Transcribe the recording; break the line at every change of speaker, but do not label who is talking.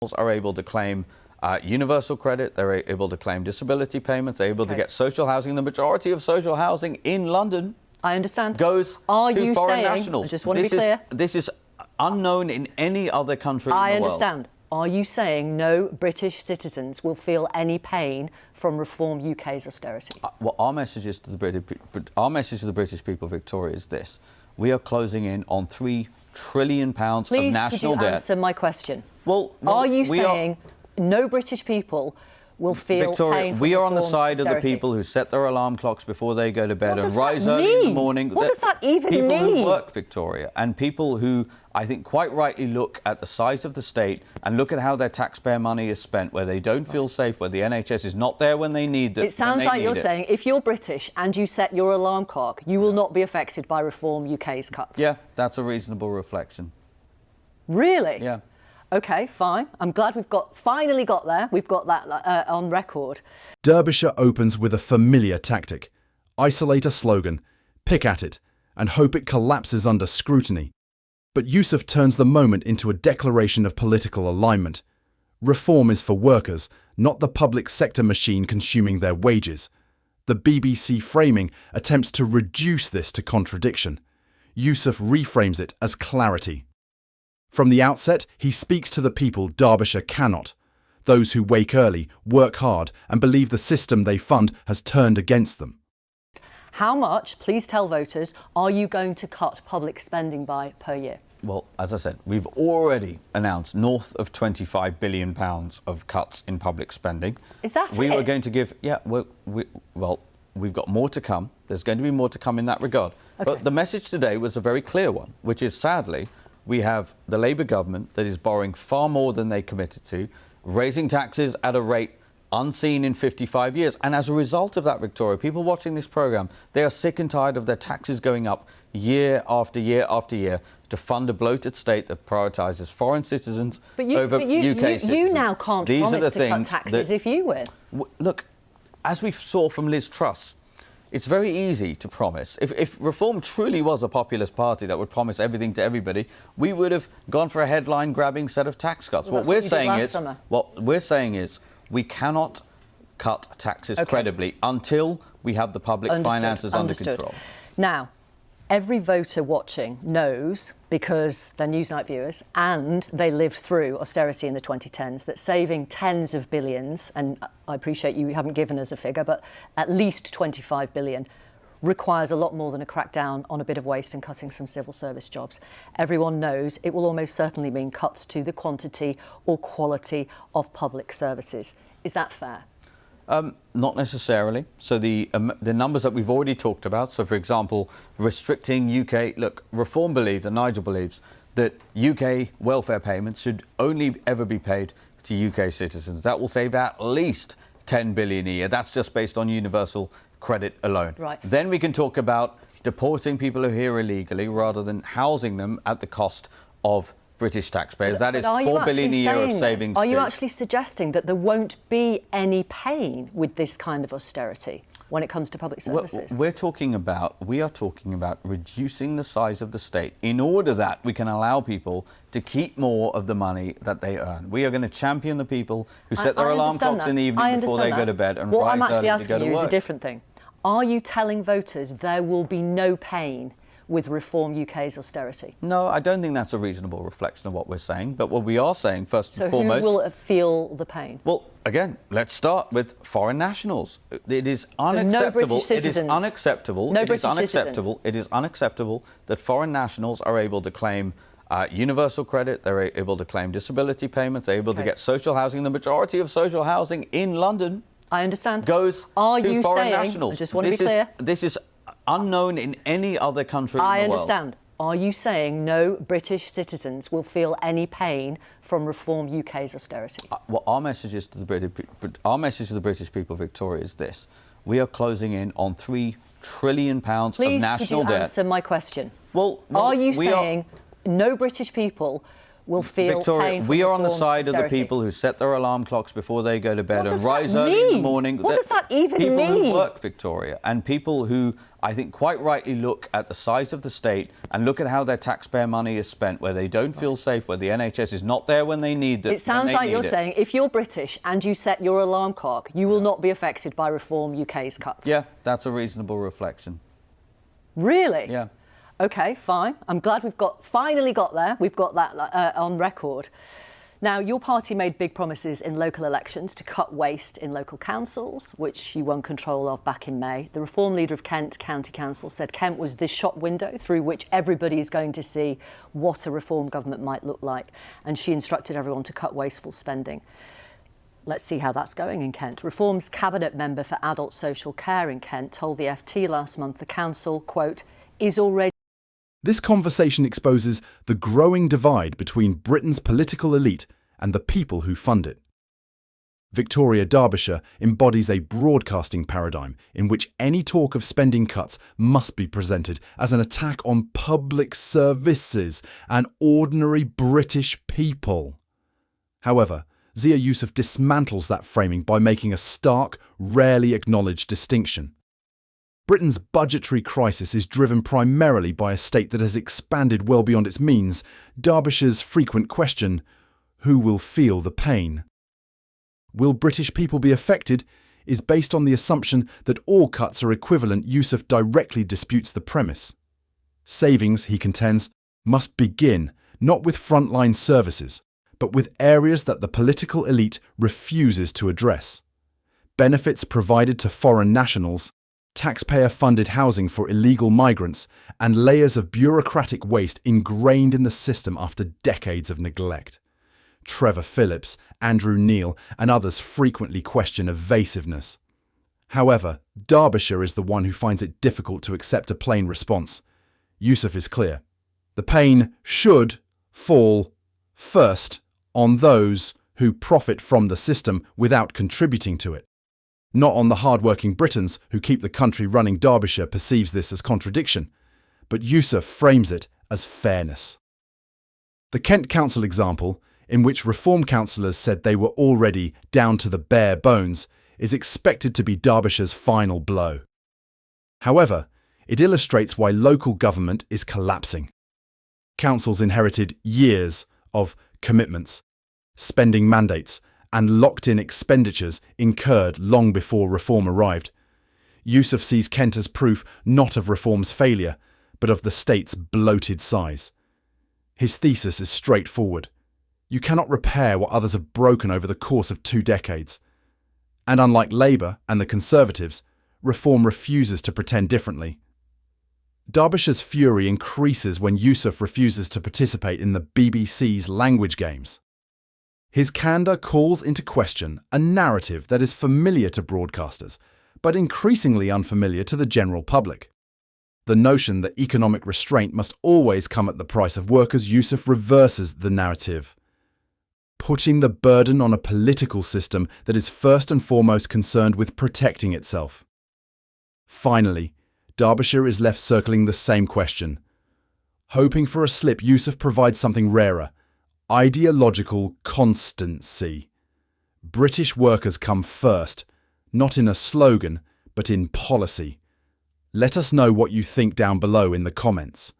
are able to claim universal credit, they're able to claim disability payments, they're able to get social housing. The majority of social housing in London,
I understand,
goes to foreign nationals.
I just want to be clear.
This is unknown in any other country in the world.
I understand. Are you saying no British citizens will feel any pain from Reform UK's austerity?
Well, our message to the British people, Victoria, is this: we are closing in on £3 trillion of national debt.
Please, could you answer my question?
Well,
are you saying no British people will feel
Victoria,
pain from
we are on the side
austerity?
of the people who set their alarm clocks before they go to bed and rise
mean?
early in the morning.
What does that even mean?
People who work, Victoria, and people who, I think, quite rightly look at the size of the state and look at how their taxpayer money is spent, where they don't feel safe, where the NHS is not there when they need it.
It sounds like you're saying if you're British and you set your alarm clock, you will not be affected by Reform UK's cuts.
Yeah, that's a reasonable reflection.
Really?
Yeah.
OK, fine. I'm glad we've finally got there. We've got that on record.
Derbyshire opens with a familiar tactic. Isolate a slogan, pick at it, and hope it collapses under scrutiny. But Yusuf turns the moment into a declaration of political alignment. Reform is for workers, not the public sector machine consuming their wages. The BBC framing attempts to reduce this to contradiction. Yusuf reframes it as clarity. From the outset, he speaks to the people Derbyshire cannot. Those who wake early, work hard, and believe the system they fund has turned against them.
How much, please tell voters, are you going to cut public spending by per year?
Well, as I said, we've already announced north of £25 billion of cuts in public spending.
Is that
we
it?
were going to give, we've got more to come. There's going to be more to come in that regard.
Okay.
But the message today was a very clear one, which is, sadly, we have the Labour government that is borrowing far more than they committed to, raising taxes at a rate unseen in 55 years. And as a result of that, Victoria, people watching this programme, they are sick and tired of their taxes going up year after year after year to fund a bloated state that prioritises foreign citizens over UK citizens.
You now can't promise to cut taxes if you win.
Look, as we saw from Liz Truss, it's very easy to promise. If Reform truly was a populist party that would promise everything to everybody, we would have gone for a headline-grabbing set of tax cuts.
Well, what
we're saying is we cannot cut taxes credibly until we have the public finances under control.
Now, every voter watching knows, because they're Newsnight viewers and they lived through austerity in the 2010s, that saving tens of billions, and I appreciate you haven't given us a figure, but at least 25 billion, requires a lot more than a crackdown on a bit of waste and cutting some civil service jobs. Everyone knows it will almost certainly mean cuts to the quantity or quality of public services. Is that fair?
Not necessarily. So the numbers that we've already talked about, so for example, restricting UK, look, Reform believes, and Nigel believes, that UK welfare payments should only ever be paid to UK citizens. That will save at least 10 billion a year. That's just based on universal credit alone.
Right.
Then we can talk about deporting people who are here illegally rather than housing them at the cost of British taxpayers. That is £4 billion a year of savings.
Are you actually suggesting that there won't be any pain with this kind of austerity when it comes to public services?
We are talking about reducing the size of the state in order that we can allow people to keep more of the money that they earn. We are going to champion the people who set their alarm clocks in the evening before they go to bed and rise early to go to work.
What I'm actually asking you is a different thing. Are you telling voters there will be no pain with Reform UK's austerity?
No, I don't think that's a reasonable reflection of what we're saying. But what we are saying, first and foremost...
So who will feel the pain?
Well, again, let's start with foreign nationals. It is unacceptable.
So no British citizens.
It is unacceptable.
No
it
British
is unacceptable.
citizens.
It is unacceptable that foreign nationals are able to claim universal credit, they're able to claim disability payments, they're able to get social housing. The majority of social housing in London,
I understand,
goes to foreign nationals.
I just want to be clear.
This is unknown in any other country in the world.
I understand. Are you saying no British citizens will feel any pain from Reform UK's austerity?
Well, our message to the British people, Victoria, is this: we are closing in on £3 trillion of national debt.
Please, could you answer my question?
Well,
are you saying no British people will feel
Victoria,
pain from
we are on the
reforms
side of the
austerity.
people who set their alarm clocks before they go to bed
What
and
does that
rise early in the
mean?
morning.
What does that even
people
mean?
Who work, Victoria, and people who I think quite rightly look at the size of the state and look at how their taxpayer money is spent, where they don't feel safe, where the NHS is not there when they need it.
It sounds like you're saying if you're British and you set your alarm clock, you will not be affected by Reform UK's cuts.
Yeah, that's a reasonable reflection.
Really?
Yeah.
OK, fine. I'm glad we've finally got there. We've got that on record. Now, your party made big promises in local elections to cut waste in local councils, which you won control of back in May. The Reform leader of Kent County Council said Kent was the shop window through which everybody is going to see what a Reform government might look like. And she instructed everyone to cut wasteful spending. Let's see how that's going in Kent. Reform's cabinet member for adult social care in Kent told the FT last month the council, quote, is already...
This conversation exposes the growing divide between Britain's political elite and the people who fund it. Victoria Derbyshire embodies a broadcasting paradigm in which any talk of spending cuts must be presented as an attack on public services and ordinary British people. However, Zia Yusuf dismantles that framing by making a stark, rarely acknowledged distinction. Britain's budgetary crisis is driven primarily by a state that has expanded well beyond its means. Derbyshire's frequent question, who will feel the pain? Will British people be affected? Is based on the assumption that all cuts are equivalent. Yusuf directly disputes the premise. Savings, he contends, must begin not with frontline services, but with areas that the political elite refuses to address. Benefits provided to foreign nationals, taxpayer-funded housing for illegal migrants, and layers of bureaucratic waste ingrained in the system after decades of neglect. Trevor Phillips, Andrew Neil, and others frequently question evasiveness. However, Derbyshire is the one who finds it difficult to accept a plain response. Yusuf is clear. The pain should fall first on those who profit from the system without contributing to it. Not on the hard-working Britons who keep the country running. Derbyshire perceives this as contradiction, but Yusuf frames it as fairness. The Kent Council example, in which Reform councillors said they were already down to the bare bones, is expected to be Derbyshire's final blow. However, it illustrates why local government is collapsing. Councils inherited years of commitments, spending mandates, and locked-in expenditures incurred long before Reform arrived. Yusuf sees Kent as proof not of Reform's failure, but of the state's bloated size. His thesis is straightforward. You cannot repair what others have broken over the course of 2 decades. And unlike Labour and the Conservatives, Reform refuses to pretend differently. Derbyshire's fury increases when Yusuf refuses to participate in the BBC's language games. His candour calls into question a narrative that is familiar to broadcasters, but increasingly unfamiliar to the general public. The notion that economic restraint must always come at the price of workers. Yusuf reverses the narrative, putting the burden on a political system that is first and foremost concerned with protecting itself. Finally, Derbyshire is left circling the same question. Hoping for a slip, Yusuf provides something rarer: ideological constancy. British workers come first, not in a slogan, but in policy. Let us know what you think down below in the comments.